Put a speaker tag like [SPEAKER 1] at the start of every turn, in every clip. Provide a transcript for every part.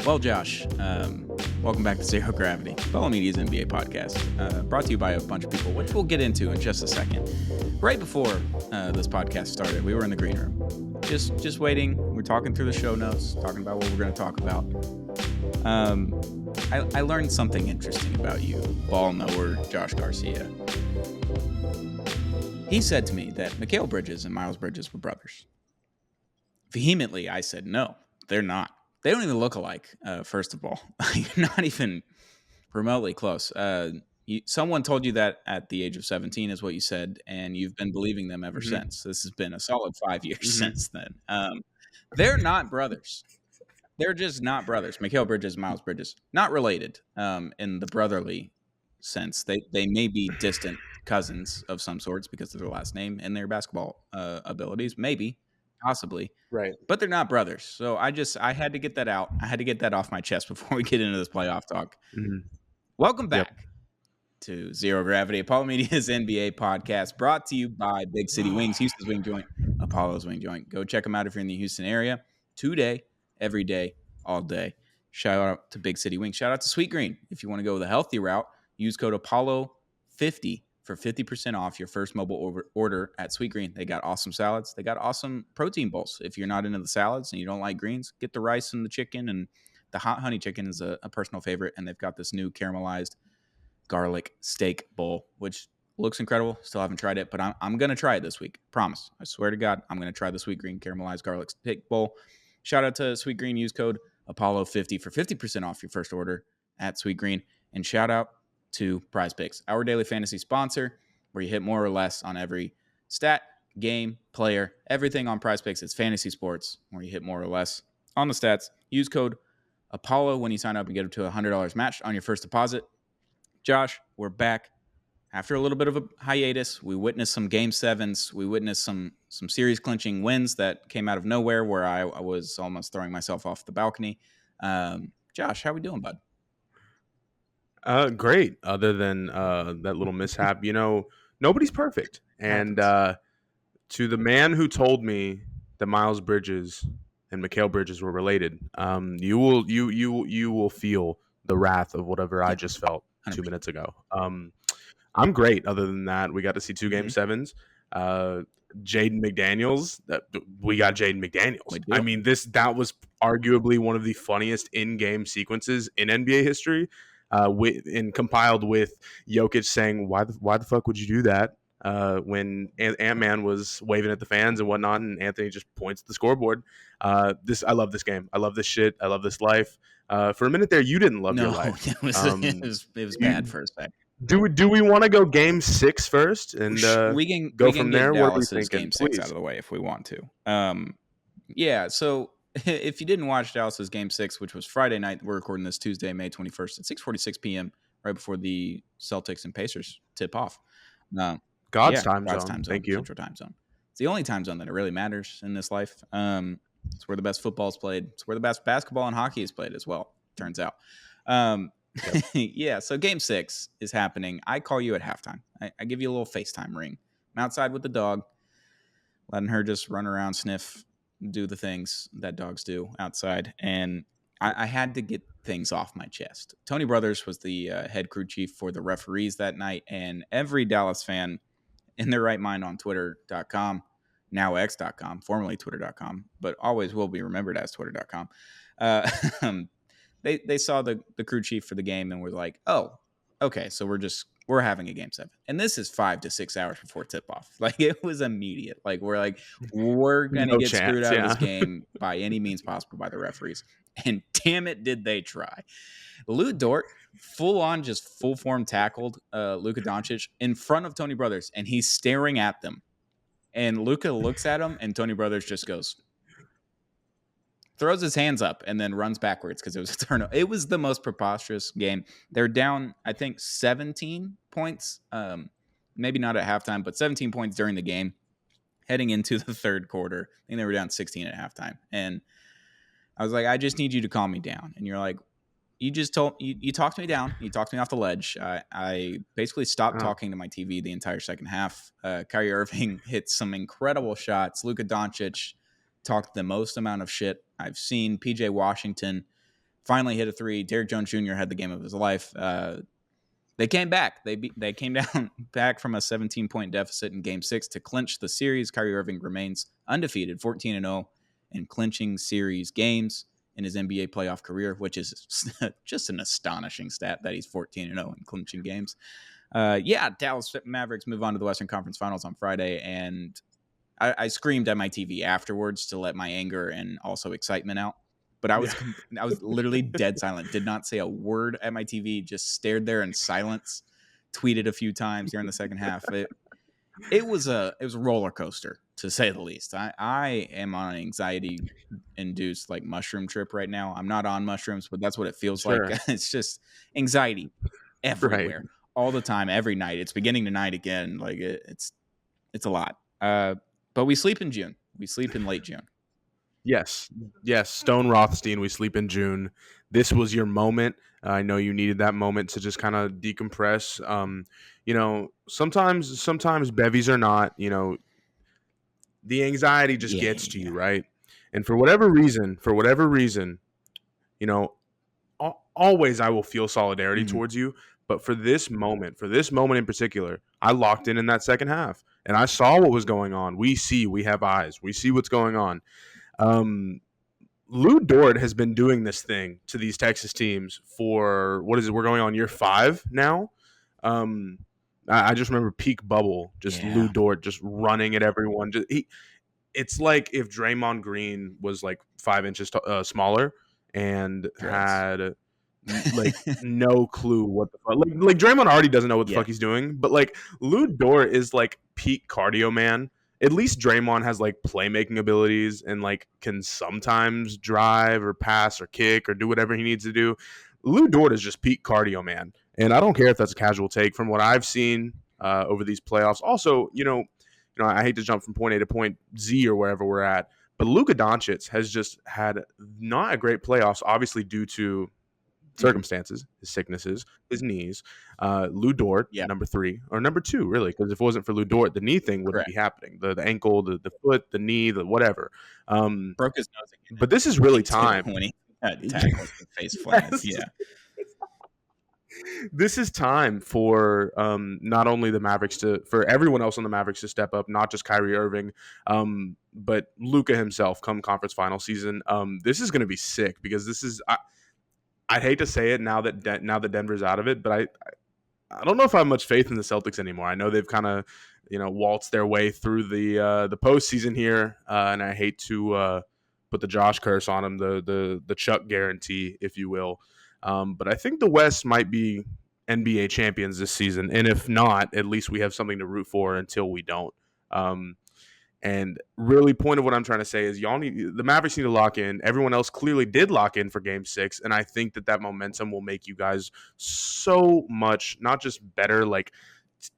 [SPEAKER 1] Well, Josh, welcome back to Zero Gravity, Follow Media's NBA podcast, brought to you by a bunch of people, which we'll get into in just a second. Right before this podcast started, we were in the green room, just waiting. We're talking through the show notes, talking about what we're going to talk about. I learned something interesting about you, ball knower Josh Garcia. He said to me that Mikal Bridges and Miles Bridges were brothers. Vehemently, I said, no, they're not. They don't even look alike, first of all. Not even remotely close. Someone told you that at the age of 17 is what you said, and you've been believing them ever since. This has been a solid 5 years since then. They're not brothers. They're just not brothers. Mikal Bridges, Miles Bridges, not related in the brotherly sense. They may be distant cousins of some sorts because of their last name and their basketball abilities, maybe. Possibly.
[SPEAKER 2] Right.
[SPEAKER 1] But they're not brothers. So I had to get that out. I had to get that off my chest before we get into this playoff talk. Welcome back to Zero Gravity, Apollo Media's NBA podcast, brought to you by Big City Wings, Houston's Wing Joint, Apollo's Wing Joint. Go check them out if you're in the Houston area today, every day, all day. Shout out to Big City Wings. Shout out to Sweet Green. If you want to go the healthy route, use code Apollo50 for 50% off your first mobile order at Sweet Green. They got awesome salads. They got awesome protein bowls. If you're not into the salads and you don't like greens, get the rice and the chicken. And the hot honey chicken is a personal favorite. And they've got this new caramelized garlic steak bowl, which looks incredible. Still haven't tried it, but I'm going to try it this week. Promise. I swear to God, I'm going to try the Sweet Green caramelized garlic steak bowl. Shout out to Sweet Green. Use code Apollo50 for 50% off your first order at Sweet Green. And shout out to Prize Picks, our daily fantasy sponsor, where you hit more or less on every stat, game, player, everything on Prize Picks. It's fantasy sports, where you hit more or less on the stats. Use code Apollo when you sign up and get up to $100 matched on your first deposit. Josh, we're back after a little bit of a hiatus. We witnessed some game sevens. We witnessed some series clinching wins that came out of nowhere, where I was almost throwing myself off the balcony. Josh, how we doing, bud?
[SPEAKER 2] Great. Other than that little mishap, nobody's perfect. And to the man who told me that Miles Bridges and Mikal Bridges were related, you will feel the wrath of whatever I just felt 2 minutes ago. I'm great. Other than that, we got to see two game sevens. Jaden McDaniels. We got Jaden McDaniels. I mean, that was arguably one of the funniest in-game sequences in NBA history. Compiled with Jokic saying, why the fuck would you do that? When Ant-Man was waving at the fans and whatnot, and Anthony just points at the scoreboard. I love this game. I love this shit. I love this life. For a minute there, you didn't love your life.
[SPEAKER 1] It was bad for a second.
[SPEAKER 2] Do we want to go game 6 first and
[SPEAKER 1] we can
[SPEAKER 2] go
[SPEAKER 1] from
[SPEAKER 2] there?
[SPEAKER 1] What are we
[SPEAKER 2] thinking?
[SPEAKER 1] Game 6 out of the way if we want to. Yeah. So if you didn't watch Dallas's Game 6, which was Friday night, we're recording this Tuesday, May 21st at 6:46 p.m. right before the Celtics and Pacers tip off.
[SPEAKER 2] God's time zone. Thank you.
[SPEAKER 1] Central time zone. It's the only time zone that really matters in this life. It's where the best football is played. It's where the best basketball and hockey is played as well, turns out. Yeah, so Game 6 is happening. I call you at halftime. I give you a little FaceTime ring. I'm outside with the dog, letting her just run around, sniff, do the things that dogs do outside. And I had to get things off my chest. Tony Brothers was the head crew chief for the referees that night, and every Dallas fan in their right mind on Twitter.com, now X.com, formerly Twitter.com, but always will be remembered as Twitter.com. They saw the crew chief for the game and were like, oh, okay, so we're having a Game 7. And this is 5 to 6 hours before tip-off. Like, it was immediate. Like, we're going to get screwed out of this game by any means possible by the referees. And damn it, did they try. Lou Dort, full form tackled Luka Doncic in front of Tony Brothers, and he's staring at them. And Luka looks at him, and Tony Brothers just throws his hands up, and then runs backwards because it was a turnover. It was the most preposterous game. They're down, I think, 17 points. Maybe not at halftime, but 17 points during the game. Heading into the third quarter, I think they were down 16 at halftime. And I was like, I just need you to calm me down. And you're like, you talked me down. You talked me off the ledge. I basically stopped talking to my TV the entire second half. Kyrie Irving hit some incredible shots. Luka Doncic talked the most amount of shit I've seen. PJ Washington finally hit a three. Derrick Jones Jr. had the game of his life. They came back. They came down back from a 17-point deficit in Game 6 to clinch the series. Kyrie Irving remains undefeated, 14-0, in clinching series games in his NBA playoff career, which is just an astonishing stat that he's 14-0 in clinching games. Dallas Mavericks move on to the Western Conference Finals on Friday, and I screamed at my TV afterwards to let my anger and also excitement out. But I was literally dead silent. Did not say a word at my TV. Just stared there in silence. Tweeted a few times during the second half. It was a roller coaster, to say the least. I am on an anxiety-induced like mushroom trip right now. I'm not on mushrooms, but that's what it feels like. It's just anxiety everywhere, all the time, every night. It's beginning tonight again. Like it's a lot. But we sleep in June. We sleep in late June.
[SPEAKER 2] Yes. Stone Rothstein, we sleep in June. This was your moment. I know you needed that moment to just kind of decompress. Sometimes bevies are not, the anxiety just gets to you, right? And for whatever reason, always I will feel solidarity towards you. But for this moment in particular, I locked in that second half and I saw what was going on. We have eyes. We see what's going on. Lou Dort has been doing this thing to these Texas teams for we're going on year 5 now. I just remember peak bubble, Lou Dort just running at everyone. It's like if Draymond Green was like 5 inches smaller and had like no clue what the fuck. Like Draymond already doesn't know what the fuck he's doing, but like Lou Dort is like peak cardio man. At least Draymond has like playmaking abilities and like can sometimes drive or pass or kick or do whatever he needs to do. Lou Dort is just peak cardio man, and I don't care if that's a casual take from what I've seen over these playoffs. Also, I hate to jump from point A to point Z or wherever we're at, but Luka Doncic has just had not a great playoffs, obviously due to circumstances, his sicknesses, his knees. Lou Dort, number 3 or number 2, really, because if it wasn't for Lou Dort, the knee thing wouldn't be happening. The ankle, the foot, the knee, the whatever.
[SPEAKER 1] Broke his nose again.
[SPEAKER 2] But this is really time
[SPEAKER 1] when he tackled the face plants.
[SPEAKER 2] This is time for not only the Mavericks for everyone else on the Mavericks to step up, not just Kyrie Irving, but Luka himself come conference final season. This is going to be sick because this is. I'd hate to say it now that Denver's out of it, but I don't know if I have much faith in the Celtics anymore. I know they've kind of waltzed their way through the postseason here, and I hate to put the Josh curse on them, the Chuck guarantee, if you will. But I think the West might be NBA champions this season, and if not, at least we have something to root for until we don't. And really, point of what I'm trying to say is the Mavericks need to lock in. Everyone else clearly did lock in for Game 6, and I think that momentum will make you guys so much, not just better, like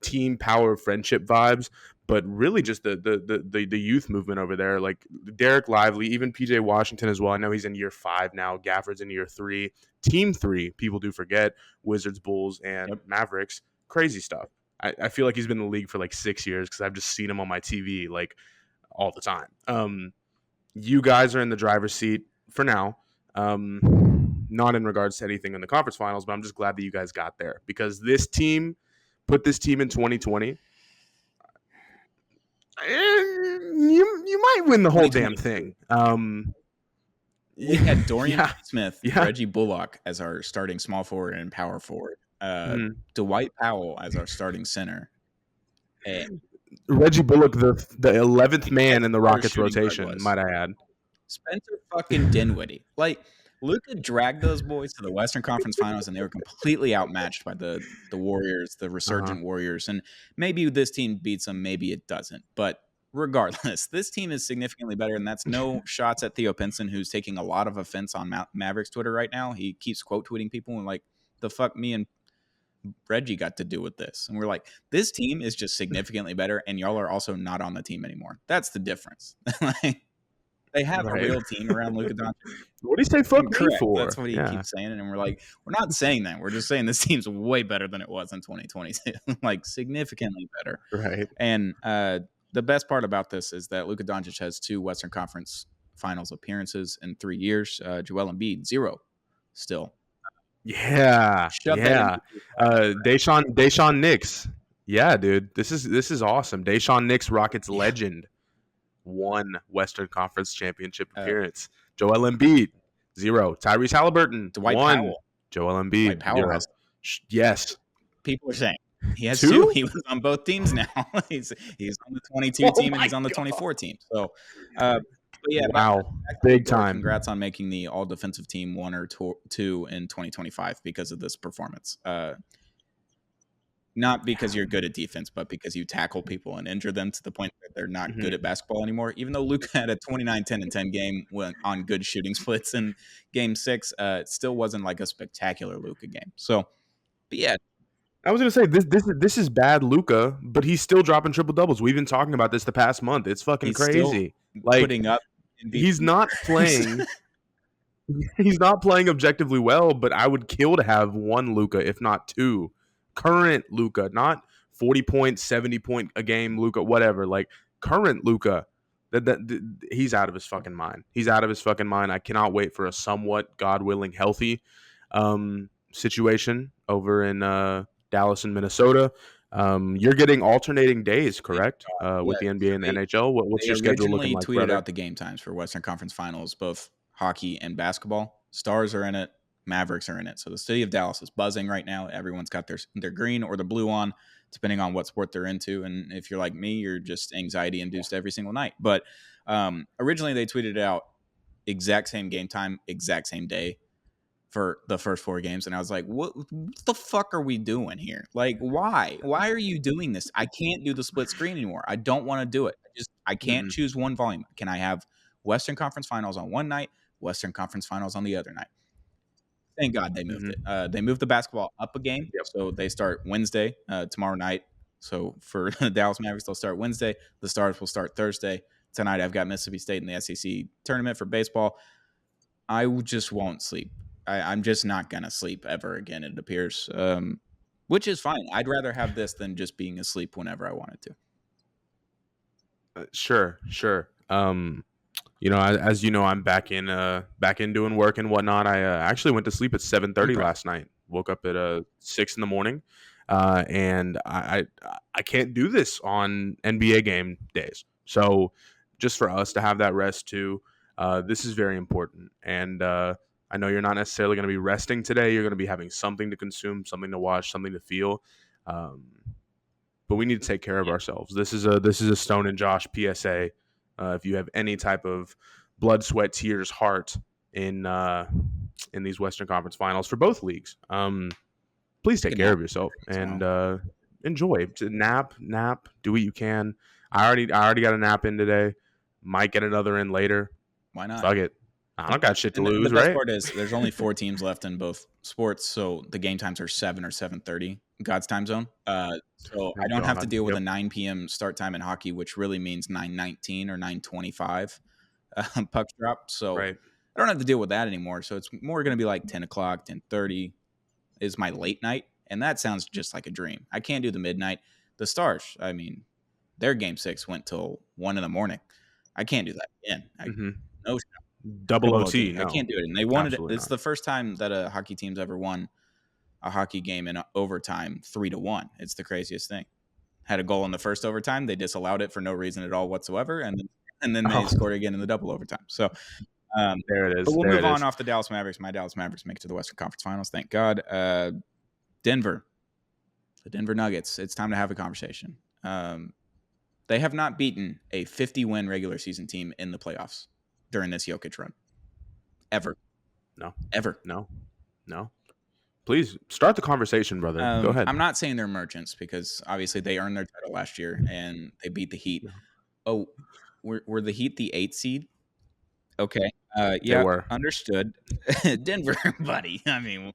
[SPEAKER 2] team power, friendship vibes, but really just the youth movement over there. Like Derek Lively, even PJ Washington as well. I know he's in year 5 now. Gafford's in year 3. Team 3, people do forget, Wizards, Bulls, and Mavericks. Crazy stuff. I feel like he's been in the league for like 6 years because I've just seen him on my TV like all the time. You guys are in the driver's seat for now. Not in regards to anything in the conference finals, but I'm just glad that you guys got there because this team put this team in 2020. You might win the whole damn thing.
[SPEAKER 1] We had Dorian Smith, Reggie Bullock as our starting small forward and power forward. Dwight Powell as our starting center. And
[SPEAKER 2] Reggie Bullock, the 11th man in the Rockets rotation, might I add.
[SPEAKER 1] Spencer fucking Dinwiddie. Like, Luka dragged those boys to the Western Conference Finals, and they were completely outmatched by the Warriors, the resurgent Warriors. And maybe this team beats them, maybe it doesn't. But regardless, this team is significantly better, and that's no shots at Theo Pinson, who's taking a lot of offense on Mavericks Twitter right now. He keeps quote tweeting people and like, the fuck me and Reggie got to do with this. And we're like, this team is just significantly better, and y'all are also not on the team anymore. That's the difference. Like, they have a real team around Luka Doncic.
[SPEAKER 2] What do you say fuck me for?
[SPEAKER 1] That's what he keeps saying. And we're like, we're not saying that. We're just saying this team's way better than it was in 2022. Like, significantly better.
[SPEAKER 2] Right.
[SPEAKER 1] And the best part about this is that Luka Doncic has 2 Western Conference Finals appearances in 3 years. Joel Embiid, 0. still.
[SPEAKER 2] Yeah.
[SPEAKER 1] Shove that into
[SPEAKER 2] Deshaun Nix. Yeah, dude. This is awesome. Deshaun Nix, Rockets legend, one Western Conference championship appearance. Joel Embiid, 0. Tyrese Halliburton,
[SPEAKER 1] Dwight
[SPEAKER 2] 1.
[SPEAKER 1] Powell.
[SPEAKER 2] Joel
[SPEAKER 1] Dwight
[SPEAKER 2] Embiid,
[SPEAKER 1] Powell
[SPEAKER 2] 0.
[SPEAKER 1] has.
[SPEAKER 2] Yes.
[SPEAKER 1] People are saying he has 2.
[SPEAKER 2] 2?
[SPEAKER 1] He was on both teams now. he's on the 22
[SPEAKER 2] Oh
[SPEAKER 1] team and
[SPEAKER 2] my
[SPEAKER 1] he's on the
[SPEAKER 2] God.
[SPEAKER 1] 24 team. So, but yeah,
[SPEAKER 2] Wow.
[SPEAKER 1] back to
[SPEAKER 2] Big
[SPEAKER 1] Luka.
[SPEAKER 2] time.
[SPEAKER 1] Congrats on making the all defensive team 1 or 2 in 2025 because of this performance. Not because you're good at defense, but because you tackle people and injure them to the point that they're not good at basketball anymore. Even though Luka had a 29, 10, and 10 game on good shooting splits in game 6, it still wasn't like a spectacular Luka game. So, but yeah.
[SPEAKER 2] I was gonna say this is bad Luka, but he's still dropping triple doubles. We've been talking about this the past month. It's fucking
[SPEAKER 1] He's still
[SPEAKER 2] crazy. Like
[SPEAKER 1] putting up MVP.
[SPEAKER 2] he's not playing. He's not playing objectively well, but I would kill to have one Luka, if not 2. Current Luka, not 40 points, 70 point a game Luka, whatever. Like current Luka, he's out of his fucking mind. He's out of his fucking mind. I cannot wait for a somewhat, God willing, healthy situation over in Dallas and Minnesota. You're getting alternating days, correct? With the NBA and the NHL. What's your schedule looking like,
[SPEAKER 1] tweeted
[SPEAKER 2] brother?
[SPEAKER 1] out the game times for Western Conference Finals, both hockey and basketball. Stars are in it. Mavericks are in it. So the city of Dallas is buzzing right now. Everyone's got their green or the blue on, depending on what sport they're into. And if you're like me, you're just anxiety induced every single night. But originally they tweeted out exact same game time, exact same day for the first 4 games. And I was like, what the fuck are we doing here? Like, why? Why are you doing this? I can't do the split screen anymore. I don't want to do it. I can't choose one volume. Can I have Western Conference Finals on one night, Western Conference Finals on the other night? Thank God they moved it. They moved the basketball up a game.
[SPEAKER 2] Yep.
[SPEAKER 1] So they start Wednesday, tomorrow night. So for the Dallas Mavericks, they'll start Wednesday. The Stars will start Thursday. Tonight, I've got Mississippi State in the SEC tournament for baseball. I just won't sleep. I'm just not going to sleep ever again, it appears, which is fine. I'd rather have this than just being asleep whenever I wanted to.
[SPEAKER 2] Sure. You know, as you know, I'm back in doing work and whatnot. I actually went to sleep at 7:30 last night. Woke up at 6 in the morning, and I can't do this on NBA game days. So just for us to have that rest too, this is very important. And I know you're not necessarily going to be resting today. You're going to be having something to consume, something to watch, something to feel. But we need to take care of ourselves. This is a Stone and Josh PSA. If you have any type of blood, sweat, tears, heart in these Western Conference Finals for both leagues, please take care of yourself and enjoy. Nap, do what you can. I already got a nap in today. Might get another in later.
[SPEAKER 1] Why not?
[SPEAKER 2] Fuck it. I don't got shit to lose,
[SPEAKER 1] the best
[SPEAKER 2] right?
[SPEAKER 1] part is there's only 4 teams left in both sports, so the game times are 7 or 7:30 God's time zone. So I don't have to deal with a 9 p.m. start time in hockey, which really means 9:19 or 9:25 puck drop. So I don't have to deal with that anymore. So it's more going to be like 10 o'clock, 10:30 is my late night, and that sounds just like a dream. I can't do the midnight. The Stars, I mean, their game 6 went till 1 in the morning. I can't do that again. No.
[SPEAKER 2] Double OT.
[SPEAKER 1] No. I can't do it. And they wanted it. It's the first time that a hockey team's ever won a hockey game in overtime 3-1. It's the craziest thing. Had a goal in the first overtime. They disallowed it for no reason at all whatsoever. And then they scored again in the double overtime. So
[SPEAKER 2] there it is.
[SPEAKER 1] But we'll move on off the Dallas Mavericks. My Dallas Mavericks make it to the Western Conference Finals. Thank God. Denver. The Denver Nuggets. It's time to have a conversation. They have not beaten a 50-win regular season team in the playoffs during this Jokic run. Ever.
[SPEAKER 2] No.
[SPEAKER 1] Ever.
[SPEAKER 2] No. Please start the conversation, brother. Go ahead.
[SPEAKER 1] I'm not saying they're merchants because obviously they earned their title last year and they beat the Heat. Oh, were the Heat the 8th seed? Okay. Yeah,
[SPEAKER 2] they were.
[SPEAKER 1] Understood. Denver, buddy. I mean,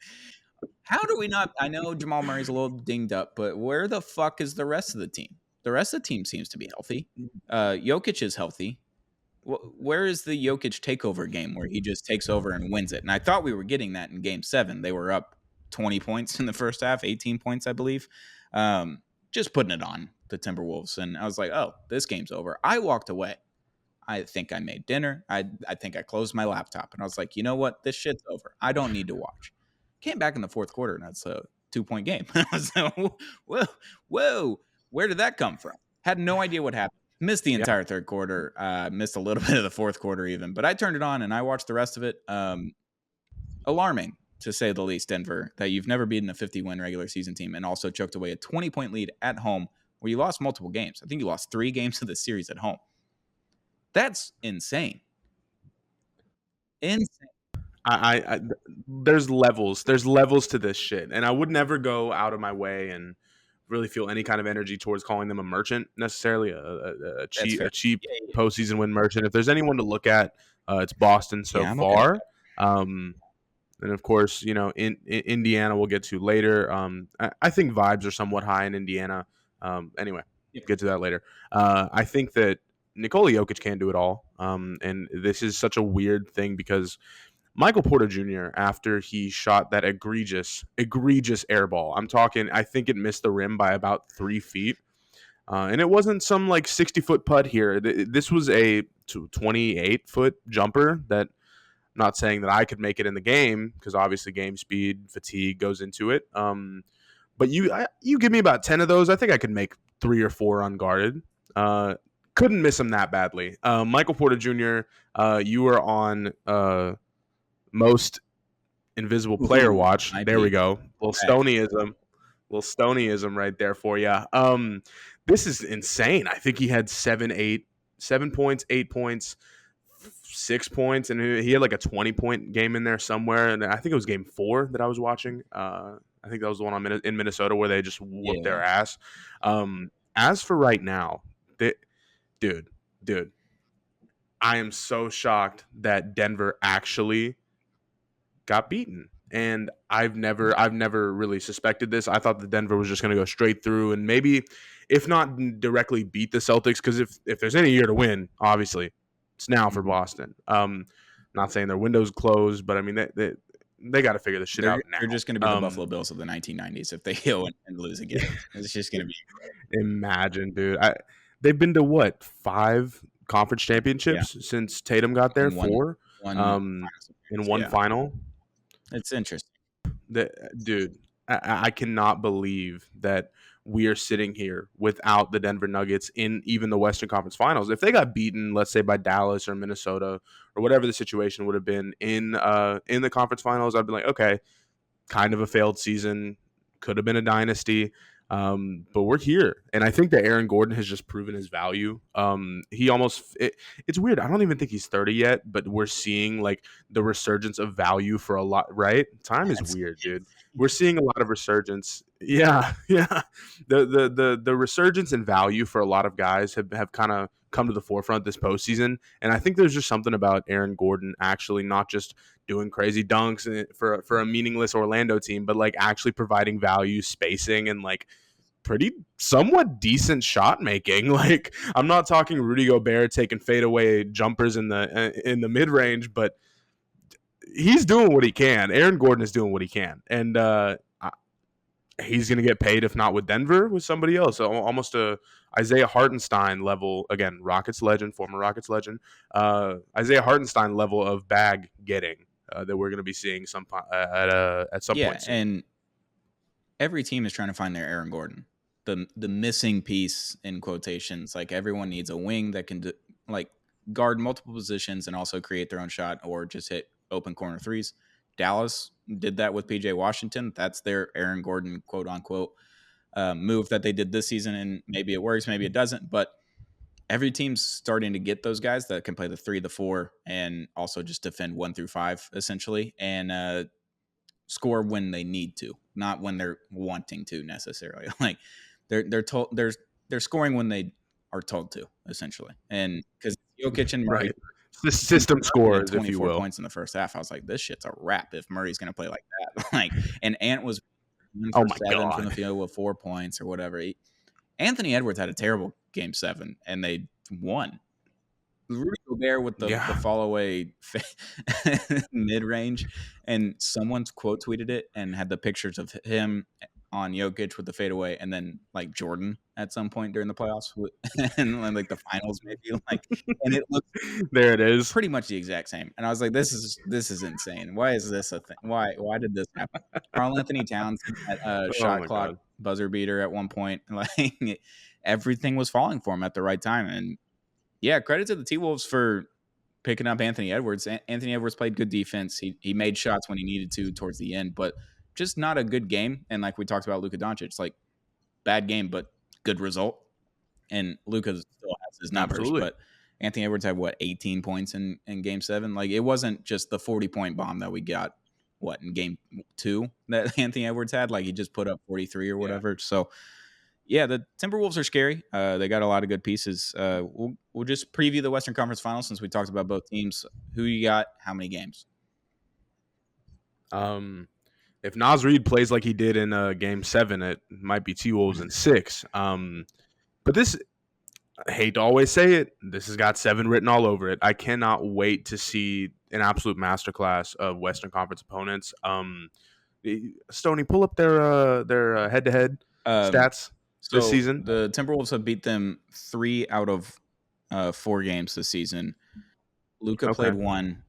[SPEAKER 1] how do we not? I know Jamal Murray's a little dinged up, but where the fuck is the rest of the team? The rest of the team seems to be healthy. Jokic is healthy. Where is the Jokic takeover game where he just takes over and wins it? And I thought we were getting that in game 7. They were up 20 points in the first half, 18 points, I believe. Just putting it on the Timberwolves. And I was like, oh, this game's over. I walked away. I think I made dinner. I think I closed my laptop, and I was like, you know what? This shit's over. I don't need to watch. Came back in the fourth quarter, and that's a 2-point game. I was like, whoa, where did that come from? Had no idea what happened. Missed the entire third quarter. Missed a little bit of the fourth quarter even, but I turned it on and I watched the rest of it. Alarming, to say the least, Denver, that you've never beaten a 50-win regular season team and also choked away a 20-point lead at home where you lost multiple games. I think you lost 3 games of the series at home. That's insane. Insane.
[SPEAKER 2] I there's levels to this shit, and I would never go out of my way and really feel any kind of energy towards calling them a merchant necessarily, a cheap postseason win merchant. If there's anyone to look at, it's Boston so far. Okay. And of course, you know, in Indiana we'll get to later. I think vibes are somewhat high in Indiana. Anyway, get to that later. I think that Nikola Jokic can't do it all, and this is such a weird thing because Michael Porter Jr., after he shot that egregious air ball, I'm talking, I think it missed the rim by about 3 feet. And it wasn't some like 60-foot putt here. This was a 28-foot jumper that, I'm not saying that I could make it in the game because obviously game speed, fatigue goes into it. But you give me about 10 of those, I think I could make 3 or 4 unguarded. Couldn't miss him that badly. Michael Porter Jr., you were on most invisible player watch. There we go. Little Stonyism right there for you. This is insane. I think he had 7 points, 8 points, 6 points, and he had like a 20-point game in there somewhere. And I think it was game 4 that I was watching. I think that was the one in Minnesota where they just whooped their ass. As for right now, dude, I am so shocked that Denver actually got beaten. And I've never really suspected this. I thought that Denver was just going to go straight through and maybe, if not directly beat the Celtics, because if there's any year to win, obviously it's now for Boston. Not saying their window's closed, but I mean they got to figure this shit out now.
[SPEAKER 1] They're just going to be the Buffalo Bills of the 1990s if they go and lose again. It's just going to be.
[SPEAKER 2] Imagine, dude. They've been to what, 5 conference championships since Tatum got there? 4 in one final.
[SPEAKER 1] It's interesting.
[SPEAKER 2] Dude, I cannot believe that we are sitting here without the Denver Nuggets in even the Western Conference Finals. If they got beaten, let's say by Dallas or Minnesota or whatever the situation would have been in the conference finals, I'd be like, okay, kind of a failed season, could have been a dynasty. But we're here, and I think that Aaron Gordon has just proven his value. It's weird. I don't even think he's 30 yet, but we're seeing like the resurgence of value for a lot. Right? Time is weird, dude. We're seeing a lot of resurgence. Yeah. The resurgence in value for a lot of guys have kind of come to the forefront this postseason, and I think there's just something about Aaron Gordon actually not just doing crazy dunks for a meaningless Orlando team, but like actually providing value, spacing, and like pretty somewhat decent shot making. Like, I'm not talking Rudy Gobert taking fadeaway jumpers in the mid range, but he's doing what he can. Aaron Gordon is doing what he can, and he's going to get paid, if not with Denver, with somebody else. So almost a Isaiah Hartenstein level, again, Rockets legend, former Rockets legend, Isaiah Hartenstein level of bag getting that we're going to be seeing at some point.
[SPEAKER 1] Yeah, and every team is trying to find their Aaron Gordon, the missing piece in quotations. Like, everyone needs a wing that can guard multiple positions and also create their own shot or just hit open corner threes. Dallas did that with PJ Washington. That's their Aaron Gordon, quote unquote, move that they did this season. And maybe it works, maybe it doesn't. But every team's starting to get those guys that can play the 3, the 4, and also just defend 1 through 5, essentially, and score when they need to, not when they're wanting to necessarily. Like, they're scoring when they are told to, essentially. And because Jokic and Murray.
[SPEAKER 2] Right. The system scores, if you will.
[SPEAKER 1] 24 points in the first half. I was like, this shit's a wrap if Murray's going to play like that. Like, and Ant was 7 from the field with 4 points or whatever. Anthony Edwards had a terrible game 7, and they won. Rudy Gobert with the fall away mid range, and someone's quote tweeted it and had the pictures of him on Jokic with the fadeaway, and then like Jordan at some point during the playoffs and like the finals maybe and it looks
[SPEAKER 2] there it is.
[SPEAKER 1] pretty much the exact same. And I was like, this is insane. Why is this a thing? Why did this happen? Karl Anthony Towns at a
[SPEAKER 2] Oh
[SPEAKER 1] shot
[SPEAKER 2] my
[SPEAKER 1] clock
[SPEAKER 2] god.
[SPEAKER 1] buzzer beater at one point. Like everything was falling for him at the right time. And yeah, credit to the T-Wolves for picking up Anthony Edwards. Anthony Edwards played good defense. He made shots when he needed to towards the end, but just not a good game. And like we talked about Luka Doncic, it's like bad game, but good result. And Luka still has his numbers,
[SPEAKER 2] Absolutely.
[SPEAKER 1] but Anthony Edwards had 18 points in game 7. Like it wasn't just the 40-point bomb that we got in game 2 that Anthony Edwards had. Like he just put up 43 or whatever. Yeah. So yeah, the Timberwolves are scary. They got a lot of good pieces. We'll just preview the Western Conference Finals since we talked about both teams. Who you got? How many games?
[SPEAKER 2] If Naz Reid plays like he did in Game 7, it might be T-Wolves in 6. But this, I hate to always say it, this has got 7 written all over it. I cannot wait to see an absolute masterclass of Western Conference opponents. Stoney, pull up their head-to-head stats this season.
[SPEAKER 1] The Timberwolves have beat them 3 out of 4 games this season. Luka played 1.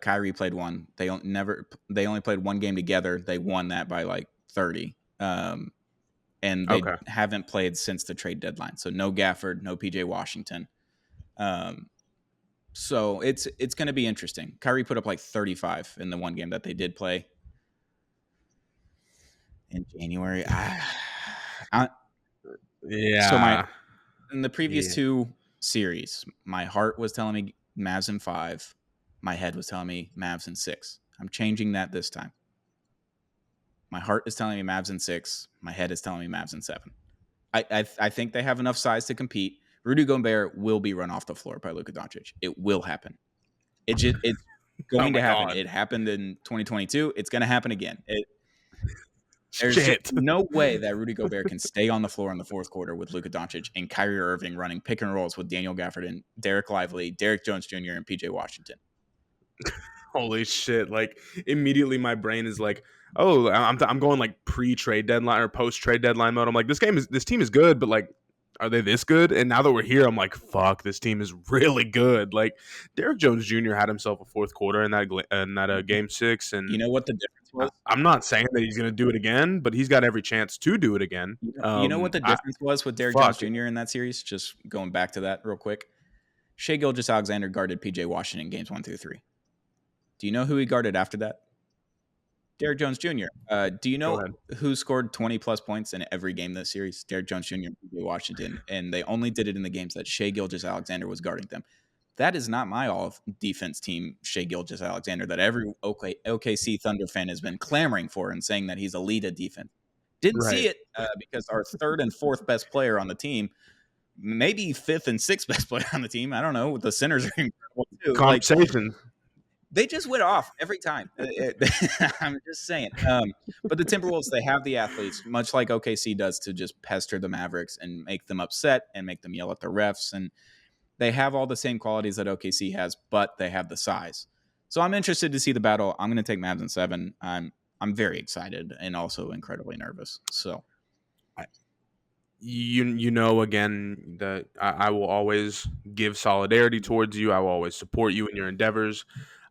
[SPEAKER 1] Kyrie played 1. They only played 1 game together. They won that by like 30. And they haven't played since the trade deadline. So no Gafford, no PJ Washington. So it's going to be interesting. Kyrie put up like 35 in the 1 game that they did play in January.
[SPEAKER 2] Yeah.
[SPEAKER 1] So in the previous 2 series, my heart was telling me Mavs in 5. My head was telling me Mavs in 6. I'm changing that this time. My heart is telling me Mavs in 6. My head is telling me Mavs in 7. I think they have enough size to compete. Rudy Gobert will be run off the floor by Luka Doncic. It will happen. It's going to happen. God. It happened in 2022. It's going to happen again. There's no way that Rudy Gobert can stay on the floor in the fourth quarter with Luka Doncic and Kyrie Irving running pick and rolls with Daniel Gafford and Derek Lively, Derek Jones Jr., and PJ Washington.
[SPEAKER 2] Holy shit. Like immediately my brain is like, oh, I'm going like pre-trade deadline or post-trade deadline mode. I'm like, this team is good, but like, are they this good? And now that we're here, I'm like, fuck, this team is really good. Like Derek Jones Jr. had himself a fourth quarter in that game 6. And
[SPEAKER 1] you know what the difference was?
[SPEAKER 2] I'm not saying that he's going to do it again, but he's got every chance to do it again.
[SPEAKER 1] You know what the difference was with Derek Jones Jr. in that series? Just going back to that real quick. Shai Gilgeous-Alexander guarded PJ Washington games 1 through 3. Do you know who he guarded after that? Derek Jones Jr. Do you know who scored 20-plus points in every game this series? Derek Jones Jr. and PJ Washington. And they only did it in the games that Shai Gilgeous-Alexander was guarding them. That is not my all-defense team, Shai Gilgeous-Alexander, that every OKC Thunder fan has been clamoring for and saying that he's a lead of defense. Didn't see it because our 3rd and 4th best player on the team, maybe 5th and 6th best player on the team, I don't know, the centers are incredible too.
[SPEAKER 2] Conversation.
[SPEAKER 1] They just went off every time. I'm just saying. But the Timberwolves, they have the athletes, much like OKC does, to just pester the Mavericks and make them upset and make them yell at the refs. And they have all the same qualities that OKC has, but they have the size. So I'm interested to see the battle. I'm going to take Mavs in 7. I'm very excited and also incredibly nervous. So,
[SPEAKER 2] you know, again, that I will always give solidarity towards you. I will always support you in your endeavors.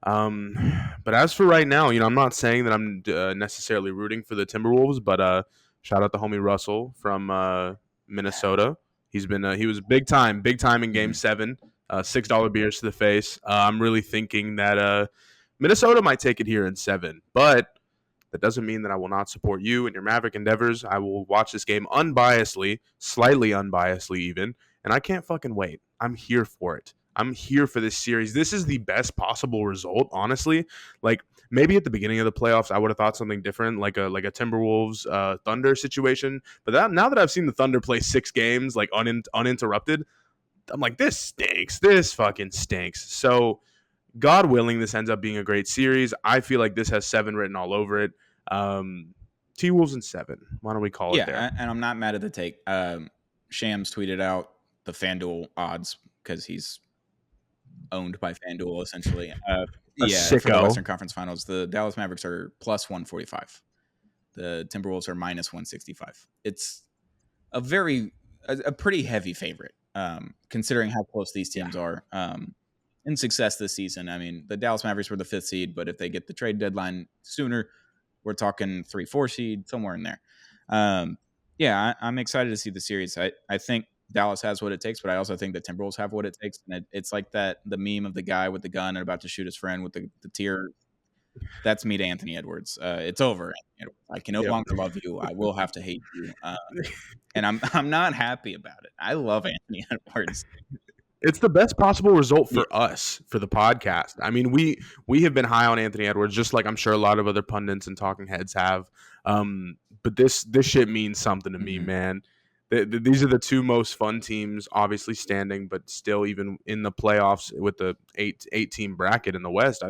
[SPEAKER 2] But as for right now, I'm not saying that I'm necessarily rooting for the Timberwolves, but shout out to homie Russell from Minnesota. He was big time in Game 7. $6 beers to the face. I'm really thinking that Minnesota might take it here in 7, but that doesn't mean that I will not support you and your Maverick endeavors. I will watch this game unbiasedly, slightly unbiasedly even, and I can't fucking wait. I'm here for it. I'm here for this series. This is the best possible result, honestly. Like maybe at the beginning of the playoffs, I would have thought something different, like a Timberwolves Thunder situation. But now that I've seen the Thunder play 6 games like uninterrupted, I'm like, this stinks. This fucking stinks. So, God willing, this ends up being a great series. I feel like this has 7 written all over it. T-Wolves in 7. Why don't we call it there?
[SPEAKER 1] Yeah, and I'm not mad at the take. Shams tweeted out the FanDuel odds because he's owned by FanDuel essentially. For the Western Conference Finals, the Dallas Mavericks are plus 145. The Timberwolves are minus 165. It's a pretty heavy favorite, considering how close these teams are in success this season. I mean, the Dallas Mavericks were the 5th seed, but if they get the trade deadline sooner, we're talking 3-4 seed, somewhere in there. I'm excited to see the series. I think Dallas has what it takes, but I also think the Timberwolves have what it takes. And it's like the meme of the guy with the gun and about to shoot his friend with the tear. That's me to Anthony Edwards. It's over. I can no longer love you. I will have to hate you. And I'm not happy about it. I love Anthony Edwards.
[SPEAKER 2] It's the best possible result for us, for the podcast. I mean, we have been high on Anthony Edwards, just like I'm sure a lot of other pundits and talking heads have. But this shit means something to me, man. These are the two most fun teams, obviously standing, but still even in the playoffs with the eight team bracket in the West.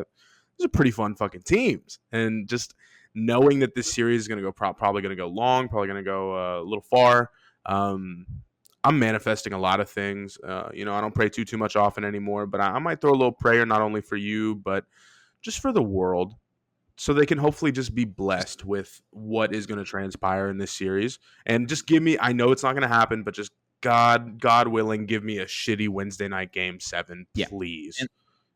[SPEAKER 2] These are pretty fun fucking teams, and just knowing that this series is going to go probably going to go long, probably going to go a little far. I'm manifesting a lot of things. I don't pray too much often anymore, but I might throw a little prayer not only for you, but just for the world, so they can hopefully just be blessed with what is going to transpire in this series. And just give me, I know it's not going to happen, but just God willing, give me a shitty Wednesday night game 7, please.
[SPEAKER 1] And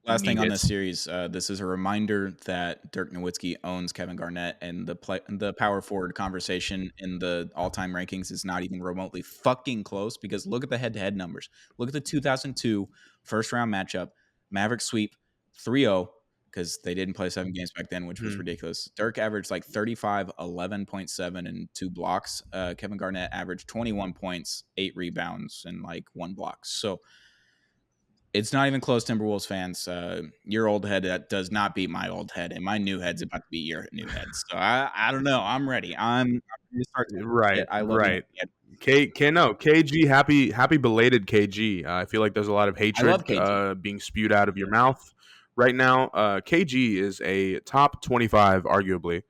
[SPEAKER 1] last thing on this series, this is a reminder that Dirk Nowitzki owns Kevin Garnett, and the power forward conversation in the all-time rankings is not even remotely fucking close, because look at the head-to-head numbers. Look at the 2002 first-round matchup. Mavericks sweep 3-0, because they didn't play 7 games back then, which was ridiculous. Dirk averaged like 35, 11.7, and 2 blocks. Kevin Garnett averaged 21 points, 8 rebounds, and like 1 block. So it's not even close, Timberwolves fans. Your old head that does not beat my old head, and my new head's about to beat your new head. So I don't know. I'm ready. I'm ready to start.
[SPEAKER 2] Right. I love it. KG, happy belated KG. I feel like there's a lot of hatred being spewed out of your mouth right now. KG is a top 25, arguably,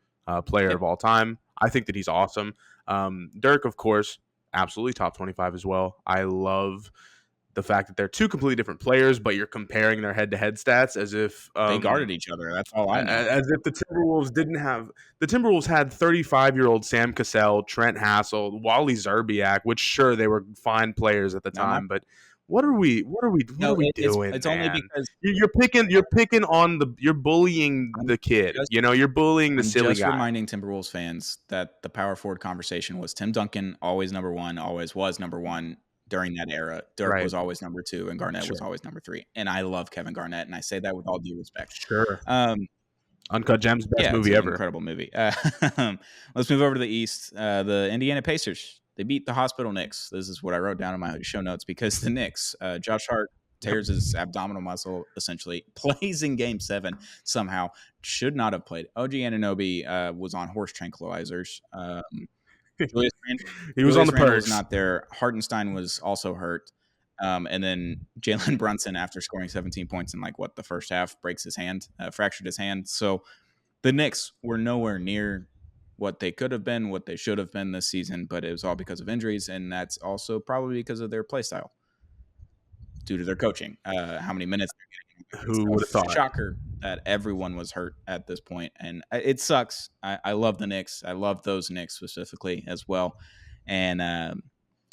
[SPEAKER 2] player of all time. I think that he's awesome. Dirk, of course, absolutely top 25 as well. I love the fact that they're two completely different players, but you're comparing their head-to-head stats as if
[SPEAKER 1] they guarded each other. That's all I know.
[SPEAKER 2] As if the Timberwolves didn't have – the Timberwolves had 35-year-old Sam Cassell, Trent Hassell, Wally Zerbiak, which, sure, they were fine players at the time, but what are we doing?
[SPEAKER 1] It's only because
[SPEAKER 2] you're bullying the kid. You're bullying the silly guy.
[SPEAKER 1] Just reminding Timberwolves fans that the power forward conversation was Tim Duncan, always number 1, always was number 1. During that era, Dirk was always number 2, and Garnett was always number 3. And I love Kevin Garnett, and I say that with all due respect.
[SPEAKER 2] Sure. Uncut Gems, best movie ever.
[SPEAKER 1] Incredible movie. Let's move over to the East. The Indiana Pacers, they beat the Hospital Knicks. This is what I wrote down in my show notes, because the Knicks, Josh Hart tears his abdominal muscle, essentially, plays in Game 7 somehow. Should not have played. OG Anunoby was on horse tranquilizers.
[SPEAKER 2] He was on the purge.
[SPEAKER 1] Was not there. Hartenstein was also hurt. And then Jalen Brunson, after scoring 17 points in the first half, breaks his hand, fractured his hand. So the Knicks were nowhere near what they could have been, what they should have been this season, but it was all because of injuries, and that's also probably because of their play style, due to their coaching. How many minutes they're getting.
[SPEAKER 2] Who would have thought?
[SPEAKER 1] Shocker that everyone was hurt at this point, and it sucks. I love the Knicks. I love those Knicks specifically as well, and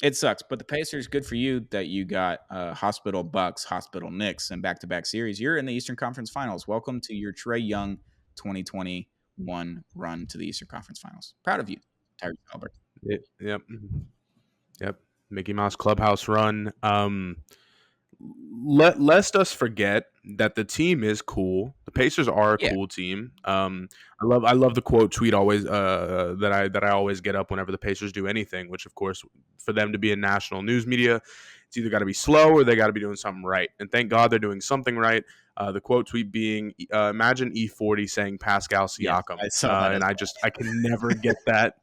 [SPEAKER 1] it sucks. But the Pacers, good for you that you got Hospital Bucks, Hospital Knicks, and back-to-back series. You're in the Eastern Conference Finals. Welcome to your Trae Young 2021 run to the Eastern Conference Finals. Proud of you, Tyrese Albert.
[SPEAKER 2] Yep. Mickey Mouse Clubhouse run. Lest us forget that the team is cool. The Pacers are a cool team. I love the quote tweet always that I always get up whenever the Pacers do anything, which of course for them to be in national news media, it's either got to be slow or they got to be doing something right. And thank God they're doing something right. The quote tweet being, imagine E40 saying Pascal Siakam.
[SPEAKER 1] I saw that
[SPEAKER 2] I can never get that.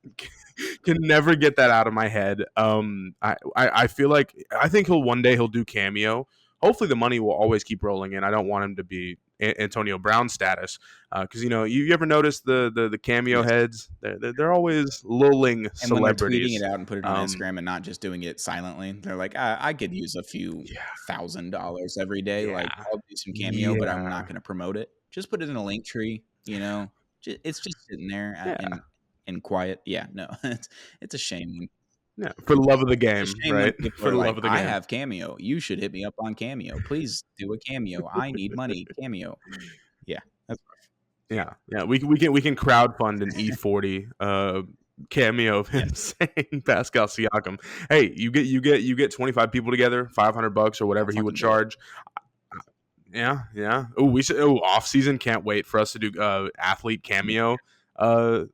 [SPEAKER 2] Can never get that out of my head. I feel like I think he'll do cameo. Hopefully the money will always keep rolling in. I don't want him to be Antonio Brown status, because you ever notice the cameo heads? They're always lulling celebrities.
[SPEAKER 1] And when they're tweeting it out and put it on Instagram and not just doing it silently, they're like, I could use a few $1,000 every day.
[SPEAKER 2] Yeah.
[SPEAKER 1] Like, I'll do some cameo, but I'm not going to promote it. Just put it in a link tree. It's just sitting there. And and quiet. Yeah, no, it's a shame.
[SPEAKER 2] Yeah, for the love of the game,
[SPEAKER 1] It's a shame when
[SPEAKER 2] right?
[SPEAKER 1] people
[SPEAKER 2] For
[SPEAKER 1] are
[SPEAKER 2] the
[SPEAKER 1] like,
[SPEAKER 2] love of the
[SPEAKER 1] "I
[SPEAKER 2] game.
[SPEAKER 1] have Cameo. You should hit me up on Cameo. Please do a Cameo. I need money. Cameo." Yeah, that's
[SPEAKER 2] Yeah, yeah. We can crowdfund an E40 cameo of him
[SPEAKER 1] yes,
[SPEAKER 2] saying Pascal Siakam. Hey, you get 25 people together, $500 or
[SPEAKER 1] I'll
[SPEAKER 2] whatever he would
[SPEAKER 1] fucking do it.
[SPEAKER 2] charge. Yeah, yeah. Oh, we should. Oh, off season. Can't wait for us to do athlete cameo uh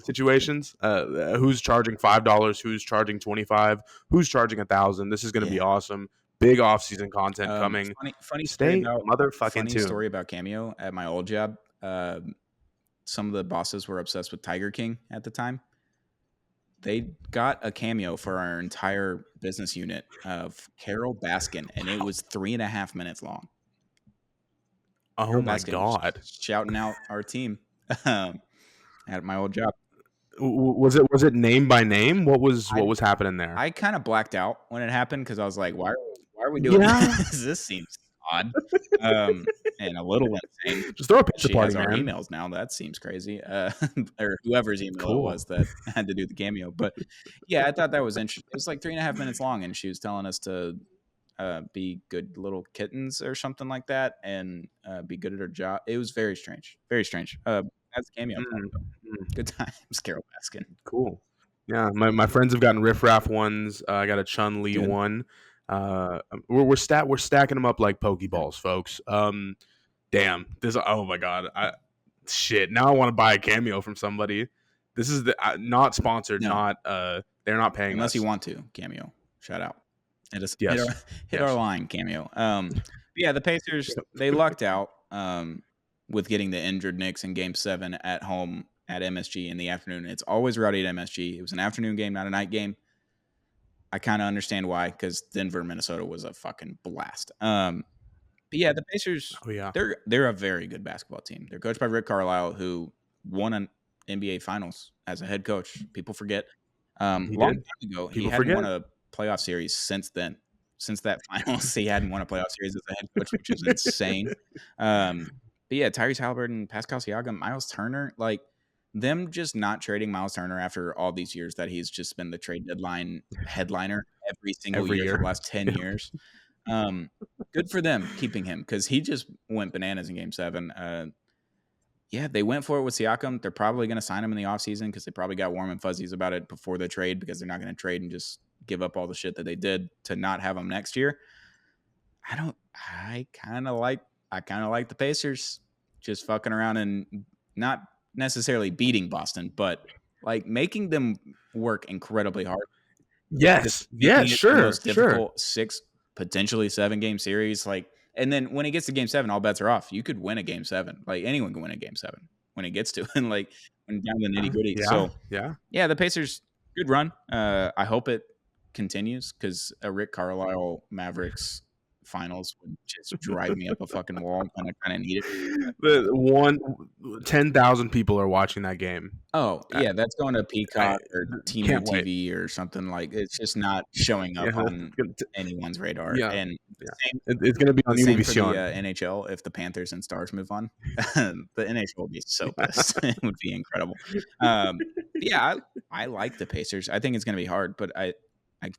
[SPEAKER 2] situations. Who's charging $5? Who's charging 25? Who's charging 1,000? This is going to be
[SPEAKER 1] Yeah.
[SPEAKER 2] awesome. Big off season content coming.
[SPEAKER 1] Funny story
[SPEAKER 2] Stay
[SPEAKER 1] about
[SPEAKER 2] motherfucking tuned.
[SPEAKER 1] Cameo at my old job. Some of the bosses were obsessed with Tiger King at the time. They got a cameo for our entire business unit of Carol Baskin, and it was 3.5 minutes long.
[SPEAKER 2] Oh
[SPEAKER 1] Carol
[SPEAKER 2] my
[SPEAKER 1] Baskin
[SPEAKER 2] god.
[SPEAKER 1] shouting out our team at my old job.
[SPEAKER 2] Was it name by name? What was happening there?
[SPEAKER 1] I kind of blacked out when it happened because I was like, why are we doing
[SPEAKER 2] Yeah.
[SPEAKER 1] this? This seems odd and a little insane.
[SPEAKER 2] Just throw a pizza
[SPEAKER 1] She
[SPEAKER 2] party,
[SPEAKER 1] has our
[SPEAKER 2] man.
[SPEAKER 1] emails now. That seems crazy. Or whoever's email it
[SPEAKER 2] Cool.
[SPEAKER 1] was that had to do the cameo. But yeah, I thought that was interesting. It was like 3.5 minutes long, and she was telling us to be good little kittens or something like that, and be good at her job. It was very strange. Very strange. That's a cameo. Good times, Carol Baskin.
[SPEAKER 2] Cool. Yeah, my friends have gotten riffraff ones. I got a Chun Li
[SPEAKER 1] Good.
[SPEAKER 2] one. We're stacking them up like Pokeballs, folks. Damn. This. Oh my god. Shit. Now I want to buy a cameo from somebody. This is not sponsored.
[SPEAKER 1] No.
[SPEAKER 2] Not they're not paying
[SPEAKER 1] Unless
[SPEAKER 2] us.
[SPEAKER 1] you want to, cameo. Shout out.
[SPEAKER 2] Yes.
[SPEAKER 1] Hit our line, cameo. Yeah, the Pacers, they lucked out with getting the injured Knicks in Game 7 at home at MSG in the afternoon. It's always rowdy at MSG. It was an afternoon game, not a night game. I kind of understand why, because Denver, Minnesota was a fucking blast. But yeah, the Pacers, they're a very good basketball team. They're coached by Rick Carlisle, who won an NBA Finals as a head coach. People forget. Long time ago, he hadn't won a playoff series since then. Since that finals, he hadn't won a playoff series as a head coach, which is insane. But yeah, Tyrese Halliburton, Pascal Siakam, Miles Turner, like them just not trading Miles Turner after all these years that he's just been the trade deadline headliner every single year for the last 10 years. Good for them keeping him because he just went bananas in Game 7. Yeah, they went for it with Siakam. They're probably going to sign him in the offseason because they probably got warm and fuzzies about it before the trade because they're not going to trade and just give up all the shit that they did to not have him next year. I kind of like the Pacers just fucking around and not necessarily beating Boston, but like making them work incredibly hard.
[SPEAKER 2] Yes. Yeah, sure.
[SPEAKER 1] The most difficult 6, potentially 7-game series. Like, and then when it gets to Game 7, all bets are off. You could win a Game 7. Like anyone can win a Game 7 when it gets to and like when down to the nitty gritty. Yeah, the Pacers, good run. I hope it continues because a Rick Carlisle Mavericks finals would just drive me up a fucking wall, and I kind of need
[SPEAKER 2] it. 10,000 people are watching that game.
[SPEAKER 1] Oh yeah, that's going to Peacock or Team TV or something like. It's just not showing up on anyone's radar.
[SPEAKER 2] Yeah,
[SPEAKER 1] and
[SPEAKER 2] it's going to be on
[SPEAKER 1] Univision. NHL, if the Panthers and Stars move on, the NHL will be so pissed. It would be incredible. Yeah, I like the Pacers. I think it's going to be hard, but I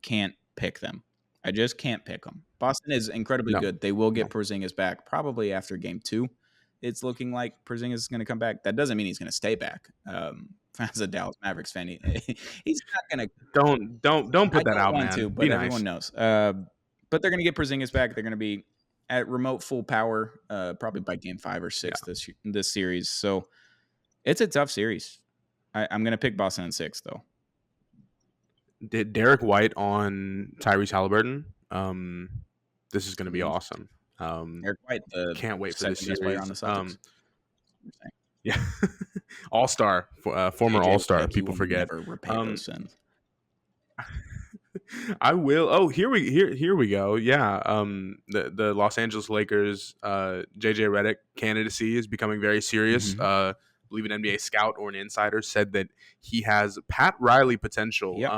[SPEAKER 1] can't pick them. I just can't pick them. Boston is incredibly good. They will get Porzingis back probably after Game 2. It's looking like Porzingis is going to come back. That doesn't mean he's going to stay back. As a Dallas Mavericks fan, he's not going
[SPEAKER 2] to. Don't put that out, man.
[SPEAKER 1] But everyone knows. But they're going to get Porzingis back. They're going to be at remote full power probably by Game 5 or 6 this series. So it's a tough series. I'm going to pick Boston in 6 though.
[SPEAKER 2] Did Derek White on Tyrese Halliburton? This is going to be awesome.
[SPEAKER 1] Derek White,
[SPEAKER 2] can't wait for this series.
[SPEAKER 1] Player on the Celtics.
[SPEAKER 2] Yeah, All-Star, former All-Star. People forget.
[SPEAKER 1] Never repay those sins.
[SPEAKER 2] I will. Oh, here we go. Yeah. The Los Angeles Lakers, JJ Redick candidacy is becoming very serious. I believe an NBA scout or an insider said that he has Pat Riley potential.
[SPEAKER 1] Yep.